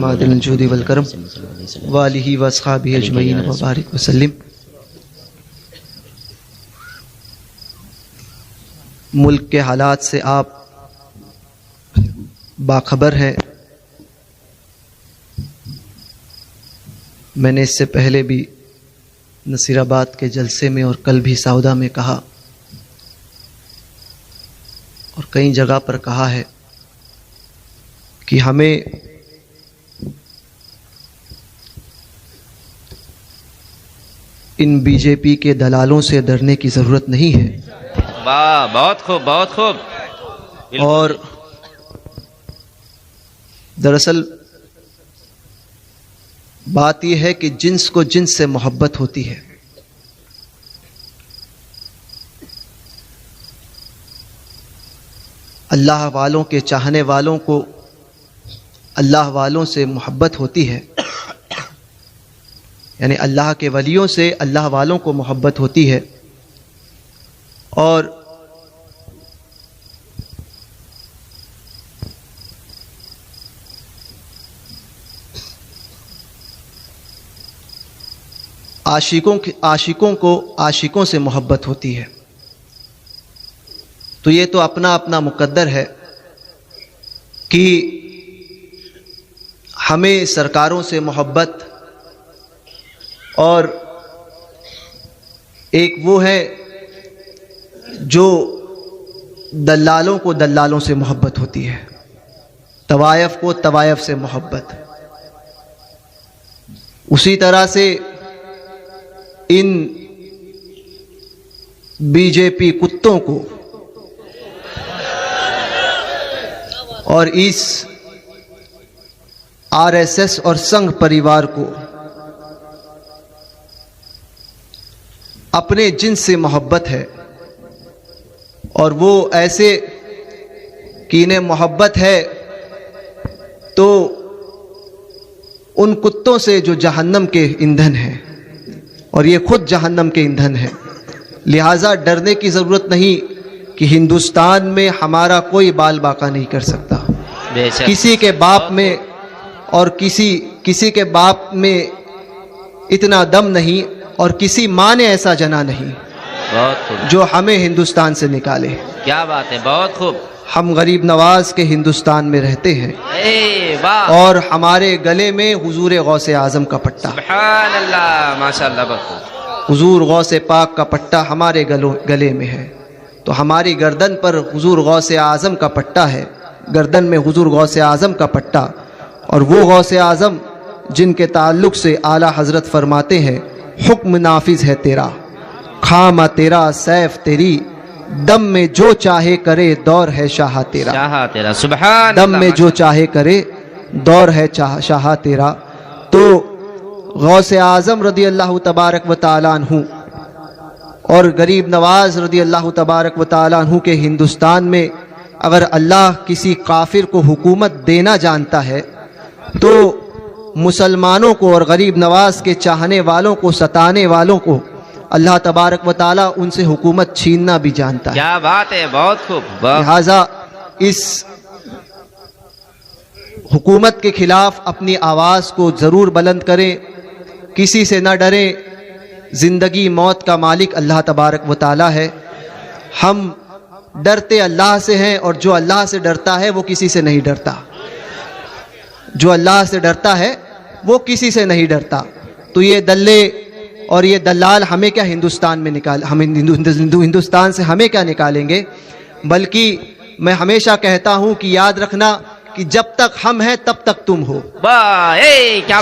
معدن الجود والکرم وآلہ واصحابہ اجمعین وبارک وسلم۔ ملک کے حالات سے آپ باخبر ہیں۔ میں نے اس سے پہلے بھی نصیر آباد کے جلسے میں اور کل بھی سعودہ میں کہا اور کئی جگہ پر کہا ہے کہ ہمیں ان بی جے پی کے دلالوں سے ڈرنے کی ضرورت نہیں ہے۔ واہ، بہت خوب، بہت خوب۔ اور دراصل بات یہ ہے کہ جنس کو جنس سے محبت ہوتی ہے۔ اللہ والوں کے چاہنے والوں کو اللہ والوں سے محبت ہوتی ہے، یعنی اللہ کے ولیوں سے اللہ والوں کو محبت ہوتی ہے۔ اور عاشقوں کو عاشقوں سے محبت ہوتی ہے۔ تو یہ تو اپنا اپنا مقدر ہے کہ ہمیں سرکاروں سے محبت، اور ایک وہ ہے جو دلالوں کو دلالوں سے محبت ہوتی ہے، طوائف کو طوائف سے محبت۔ اسی طرح سے ان بی جے پی کتوں کو اور اس آر ایس ایس اور سنگھ پریوار کو اپنے جنس سے محبت ہے، اور وہ ایسے کہ انہیں محبت ہے تو ان کتوں سے جو جہنم کے ایندھن ہیں، اور یہ خود جہنم کے ایندھن ہیں۔ لہٰذا ڈرنے کی ضرورت نہیں کہ ہندوستان میں ہمارا کوئی بال باقا نہیں کر سکتا۔ کسی کے باپ میں اور کسی کے باپ میں اتنا دم نہیں، اور کسی ماں نے ایسا جنا نہیں جو ہمیں ہندوستان سے نکالے۔ کیا بات ہے، بہت خوب۔ ہم غریب نواز کے ہندوستان میں رہتے ہیں، اور ہمارے گلے میں حضور غوث اعظم کا پٹا، سبحان اللہ، ماشاءاللہ، بہت خوب۔ حضور غوث پاک کا پٹا ہمارے گلے میں ہے، تو ہماری گردن پر حضور غوث اعظم کا پٹا ہے، گردن میں حضور غوث اعظم کا پٹا۔ اور وہ غوث اعظم جن کے تعلق سے اعلیٰ حضرت فرماتے ہیں حکم نافذ ہے تیرا، خامہ تیرا سیف تیری، دم میں جو چاہے کرے دور ہے شاہ تیرا، شاہ تیرا، سبحان دم میں جو چاہے کرے دور ہے شاہ تیرا۔ تو غوث اعظم رضی اللہ تبارک و تعالیٰ عنہ اور غریب نواز رضی اللہ تبارک و تعالیٰ عنہ کے ہندوستان میں اگر اللہ کسی کافر کو حکومت دینا جانتا ہے تو مسلمانوں کو اور غریب نواز کے چاہنے والوں کو، ستانے والوں کو اللہ تبارک و تعالیٰ ان سے حکومت چھیننا بھی جانتا ہے۔ کیا بات ہے، بہت خوب۔ لہٰذا اس حکومت کے خلاف اپنی آواز کو ضرور بلند کریں، کسی سے نہ ڈریں۔ زندگی موت کا مالک اللہ تبارک و تعالیٰ ہے، ہم ڈرتے اللہ سے ہیں، اور جو اللہ سے ڈرتا ہے وہ کسی سے نہیں ڈرتا، جو اللہ سے ڈرتا ہے وہ کسی سے نہیں ڈرتا۔ تو یہ دلے اور یہ دلال ہمیں کیا ہندوستان میں ہم ہندوستان سے ہمیں کیا نکالیں گے؟ بلکہ میں ہمیشہ کہتا ہوں کہ یاد رکھنا کہ جب تک ہم ہیں تب تک تم ہو،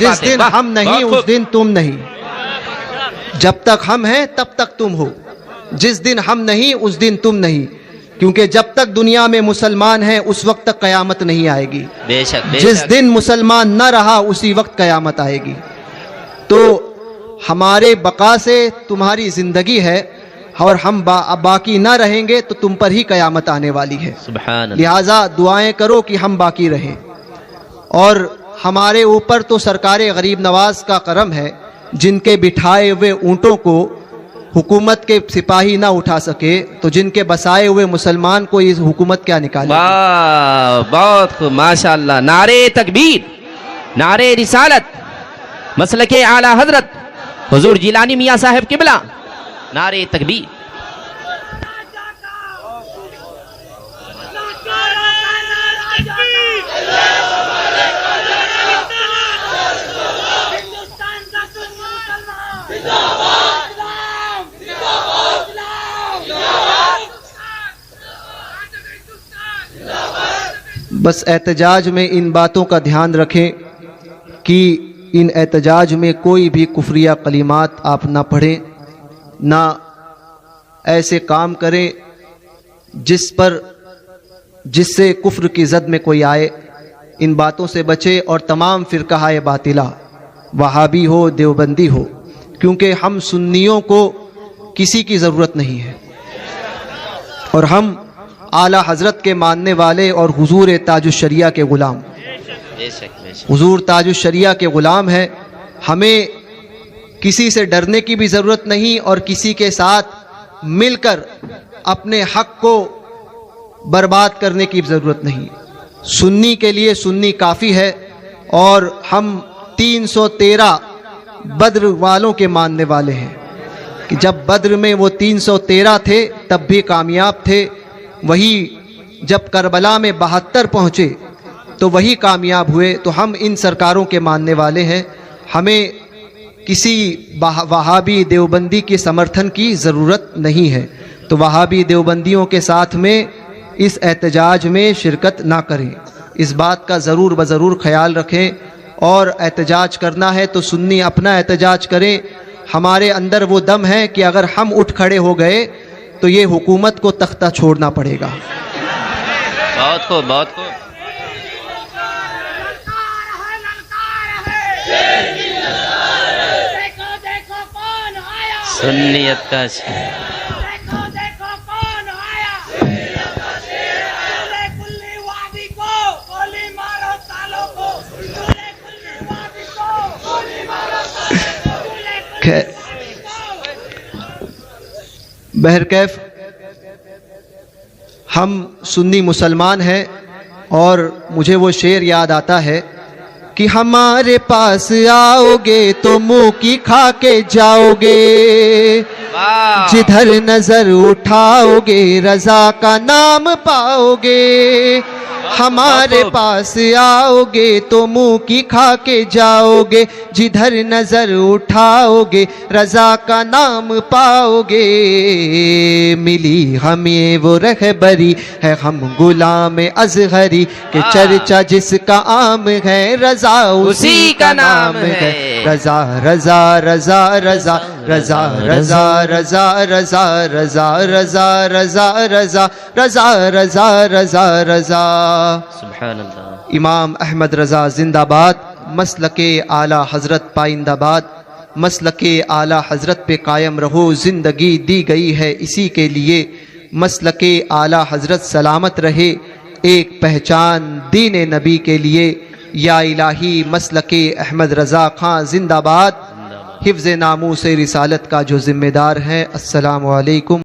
جس دن ہم نہیں اس دن تم نہیں، جب تک ہم ہیں تب تک تم ہو، جس دن ہم نہیں اس دن تم نہیں، کیونکہ جب تک دنیا میں مسلمان ہیں اس وقت تک قیامت نہیں آئے گی۔ بے شک، جس دن مسلمان نہ رہا اسی وقت قیامت آئے گی۔ تو ہمارے بقا سے تمہاری زندگی ہے، اور ہم باقی نہ رہیں گے تو تم پر ہی قیامت آنے والی ہے۔ سبحان اللہ۔ لہٰذا دعائیں کرو کہ ہم باقی رہیں، اور ہمارے اوپر تو سرکار غریب نواز کا کرم ہے، جن کے بٹھائے ہوئے اونٹوں کو حکومت کے سپاہی نہ اٹھا سکے تو جن کے بسائے ہوئے مسلمان کو یہ حکومت کیا نکالے؟ واہ، بہت خوب، ماشاءاللہ، نعرے تکبیر، نعرے رسالت مسلک اعلی حضرت حضور جیلانی میاں صاحب قبلہ، نعرے تکبیر۔ بس احتجاج میں ان باتوں کا دھیان رکھیں کہ ان احتجاج میں کوئی بھی کفریہ کلمات آپ نہ پڑھیں، نہ ایسے کام کریں جس سے کفر کی زد میں کوئی آئے۔ ان باتوں سے بچے، اور تمام فرقہ باطلہ، وہابی ہو دیوبندی ہو، کیونکہ ہم سنیوں کو کسی کی ضرورت نہیں ہے، اور ہم اعلیٰ حضرت کے ماننے والے اور حضور تاج الشریعہ کے غلام، حضور تاج الشریعہ کے غلام ہیں۔ ہمیں کسی سے ڈرنے کی بھی ضرورت نہیں، اور کسی کے ساتھ مل کر اپنے حق کو برباد کرنے کی ضرورت نہیں۔ سنی کے لیے سنی کافی ہے، اور ہم 313 بدر والوں کے ماننے والے ہیں کہ جب بدر میں وہ 313 تھے تب بھی کامیاب تھے، وہی جب کربلا میں 72 پہنچے تو وہی کامیاب ہوئے۔ تو ہم ان سرکاروں کے ماننے والے ہیں، ہمیں کسی وہابی دیوبندی کے سمرتھن کی ضرورت نہیں ہے۔ تو وہابی دیوبندیوں کے ساتھ میں اس احتجاج میں شرکت نہ کریں، اس بات کا ضرور خیال رکھیں۔ اور احتجاج کرنا ہے تو سنی اپنا احتجاج کریں۔ ہمارے اندر وہ دم ہے کہ اگر ہم اٹھ کھڑے ہو گئے تو یہ حکومت کو تختہ چھوڑنا پڑے گا۔ بہت خوب، بہت خوب۔ سنیت کا بہرکیف ہم سنی مسلمان ہیں، اور مجھے وہ شعر یاد آتا ہے کہ ہمارے پاس آؤ گے تو منہ کی کھا کے جاؤ گے، جدھر نظر اٹھاؤ گے رضا کا نام پاؤ گے۔ ہمارے پاس آؤ گے تو منہ کی کھا کے جاؤ گے، جدھر نظر اٹھاؤ گے رضا کا نام پاؤ گے۔ ملی ہمیں وہ رہبری ہے ہم غلام ازہری، کہ چرچا جس کا عام ہے رضا اسی کا نام ہے۔ رضا رضا رضا رضا رضا رضا رضا رضا رضا رضا رضا رضا رضا رضا رضا رضا۔ سبحان اللہ۔ امام احمد رضا زندہ باد، مسلک اعلیٰ حضرت پائندہ باد۔ مسلک اعلیٰ حضرت پہ قائم رہو، زندگی دی گئی ہے اسی کے لیے۔ مسلک اعلیٰ حضرت سلامت رہے، ایک پہچان دین نبی کے لیے۔ یا الہی مسلک احمد رضا خان زندہ باد، حفظ ناموس رسالت کا جو ذمہ دار ہے۔ السلام علیکم۔